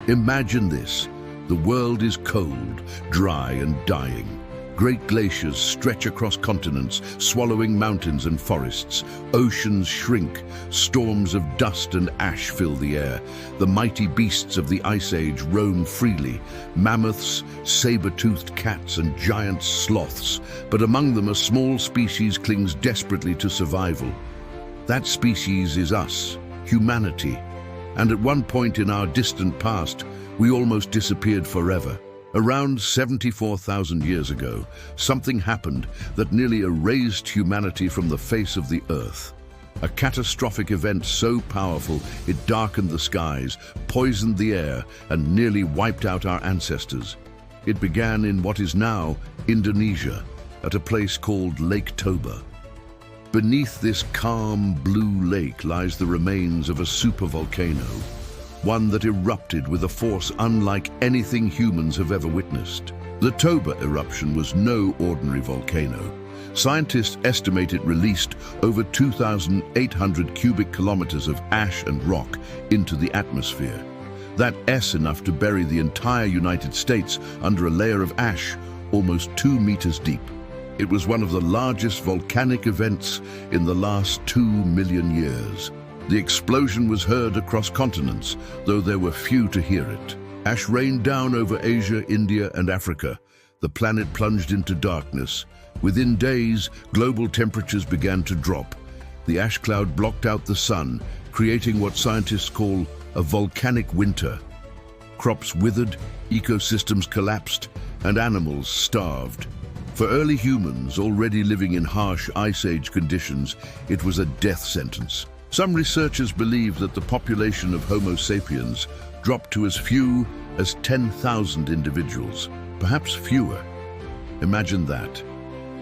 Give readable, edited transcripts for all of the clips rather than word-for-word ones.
Imagine this. The world is cold, dry and dying. Great glaciers stretch across continents, swallowing mountains and forests. Oceans shrink, storms of dust and ash fill the air. The mighty beasts of the Ice Age roam freely, mammoths, saber-toothed cats and giant sloths. But among them a small species clings desperately to survival. That species is us, humanity. And at one point in our distant past, we almost disappeared forever. Around 74,000 years ago, something happened that nearly erased humanity from the face of the Earth. A catastrophic event so powerful it darkened the skies, poisoned the air, and nearly wiped out our ancestors. It began in what is now Indonesia, at a place called Lake Toba. Beneath this calm blue lake lies the remains of a supervolcano, one that erupted with a force unlike anything humans have ever witnessed. The Toba eruption was no ordinary volcano. Scientists estimate it released over 2,800 cubic kilometers of ash and rock into the atmosphere. That's enough to bury the entire United States under a layer of ash almost 2 meters deep. It was one of the largest volcanic events in the last 2 million years. The explosion was heard across continents, though there were few to hear it. Ash rained down over Asia, India, and Africa. The planet plunged into darkness. Within days, global temperatures began to drop. The ash cloud blocked out the sun, creating what scientists call a volcanic winter. Crops withered, ecosystems collapsed, and animals starved. For early humans already living in harsh Ice Age conditions, it was a death sentence. Some researchers believe that the population of Homo sapiens dropped to as few as 10,000 individuals, perhaps fewer. Imagine that.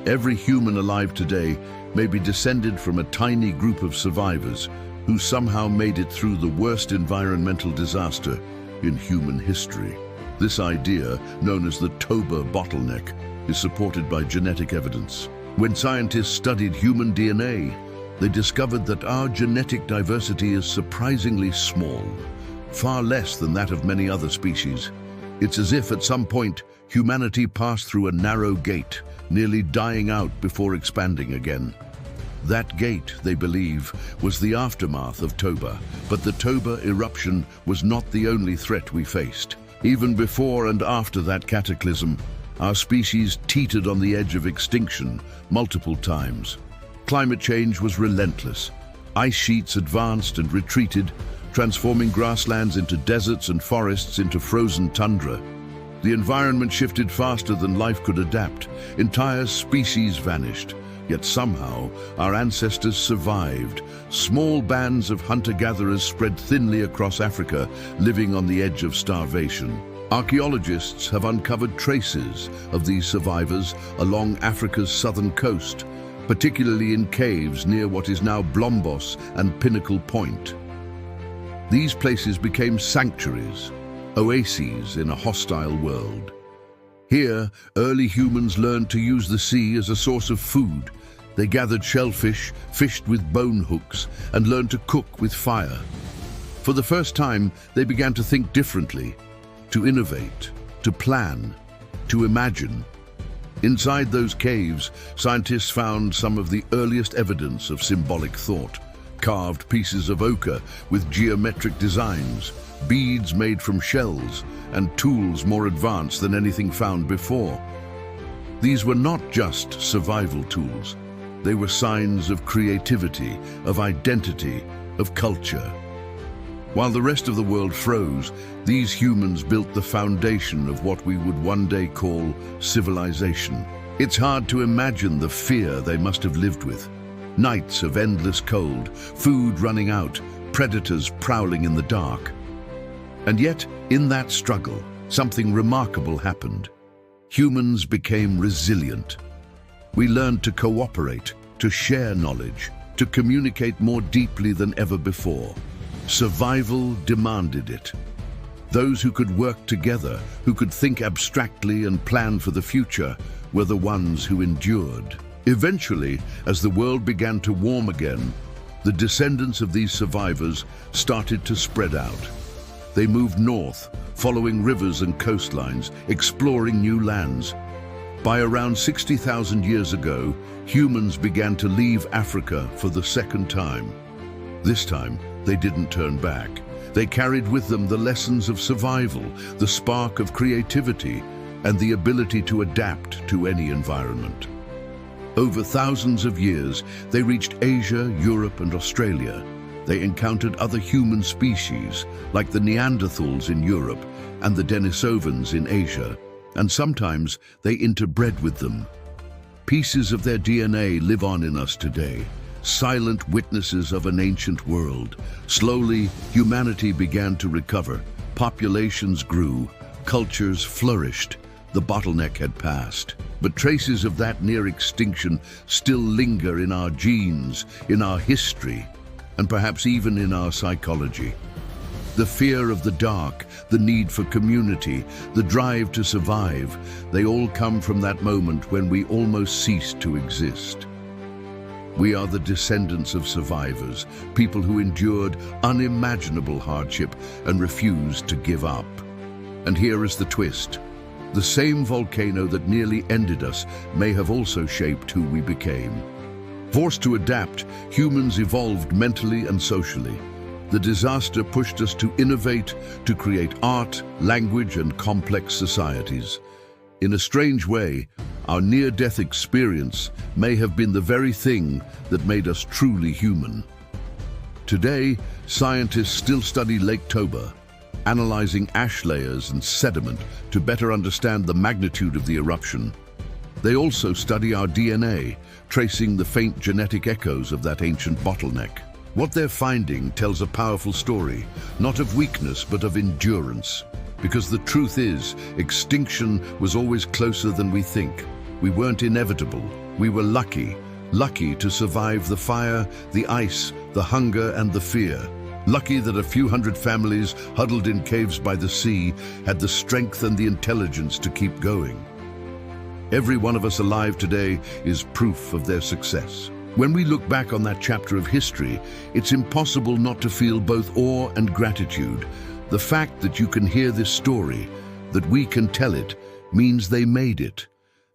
Every human alive today may be descended from a tiny group of survivors who somehow made it through the worst environmental disaster in human history. This idea, known as the Toba bottleneck, is supported by genetic evidence. When scientists studied human DNA, they discovered that our genetic diversity is surprisingly small, far less than that of many other species. It's as if at some point humanity passed through a narrow gate, nearly dying out before expanding again. That gate, they believe, was the aftermath of Toba, but the Toba eruption was not the only threat we faced. Even before and after that cataclysm, our species teetered on the edge of extinction multiple times. Climate change was relentless. Ice sheets advanced and retreated, transforming grasslands into deserts and forests into frozen tundra. The environment shifted faster than life could adapt. Entire species vanished, yet somehow our ancestors survived. Small bands of hunter-gatherers spread thinly across Africa, living on the edge of starvation. Archaeologists have uncovered traces of these survivors along Africa's southern coast, particularly in caves near what is now Blombos and Pinnacle Point. These places became sanctuaries, oases in a hostile world. Here, early humans learned to use the sea as a source of food. They gathered shellfish, fished with bone hooks, and learned to cook with fire. For the first time, they began to think differently, to innovate, to plan, to imagine. Inside those caves, scientists found some of the earliest evidence of symbolic thought. Carved pieces of ochre with geometric designs, beads made from shells, and tools more advanced than anything found before. These were not just survival tools. They were signs of creativity, of identity, of culture. While the rest of the world froze, these humans built the foundation of what we would one day call civilization. It's hard to imagine the fear they must have lived with. Nights of endless cold, food running out, predators prowling in the dark. And yet, in that struggle, something remarkable happened. Humans became resilient. We learned to cooperate, to share knowledge, to communicate more deeply than ever before. Survival demanded it. Those who could work together, who could think abstractly and plan for the future, were the ones who endured. Eventually, as the world began to warm again, the descendants of these survivors started to spread out. They moved north, following rivers and coastlines, exploring new lands. By around 60,000 years ago, humans began to leave Africa for the second time. This time, they didn't turn back. They carried with them the lessons of survival, the spark of creativity, and the ability to adapt to any environment. Over thousands of years, they reached Asia, Europe, and Australia. They encountered other human species, like the Neanderthals in Europe and the Denisovans in Asia, and sometimes they interbred with them. Pieces of their DNA live on in us today, silent witnesses of an ancient world. Slowly, humanity began to recover. Populations grew, cultures flourished. The bottleneck had passed. But traces of that near extinction still linger in our genes, in our history, and perhaps even in our psychology. The fear of the dark, the need for community, the drive to survive, they all come from that moment when we almost ceased to exist. We are the descendants of survivors, people who endured unimaginable hardship and refused to give up. And here is the twist. The same volcano that nearly ended us may have also shaped who we became. Forced to adapt, humans evolved mentally and socially. The disaster pushed us to innovate, to create art, language, and complex societies. In a strange way, our near-death experience may have been the very thing that made us truly human. Today, scientists still study Lake Toba, analyzing ash layers and sediment to better understand the magnitude of the eruption. They also study our DNA, tracing the faint genetic echoes of that ancient bottleneck. What they're finding tells a powerful story, not of weakness but of endurance. Because the truth is, extinction was always closer than we think. We weren't inevitable. We were lucky to survive the fire, the ice, the hunger, and the fear. Lucky that a few hundred families huddled in caves by the sea had the strength and the intelligence to keep going. Every one of us alive today is proof of their success. When we look back on that chapter of history, it's impossible not to feel both awe and gratitude. The fact that you can hear this story, that we can tell it, means they made it.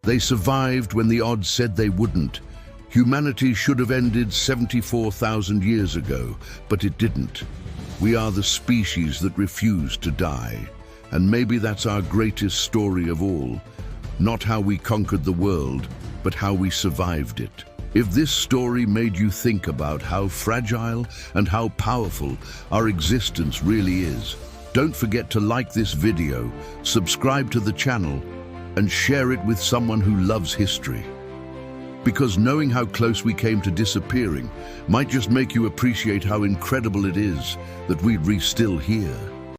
They survived when the odds said they wouldn't. Humanity should have ended 74,000 years ago, but it didn't. We are the species that refused to die. And maybe that's our greatest story of all. Not how we conquered the world, but how we survived it. If this story made you think about how fragile and how powerful our existence really is, don't forget to like this video, subscribe to the channel, and share it with someone who loves history. Because knowing how close we came to disappearing might just make you appreciate how incredible it is that we're still here.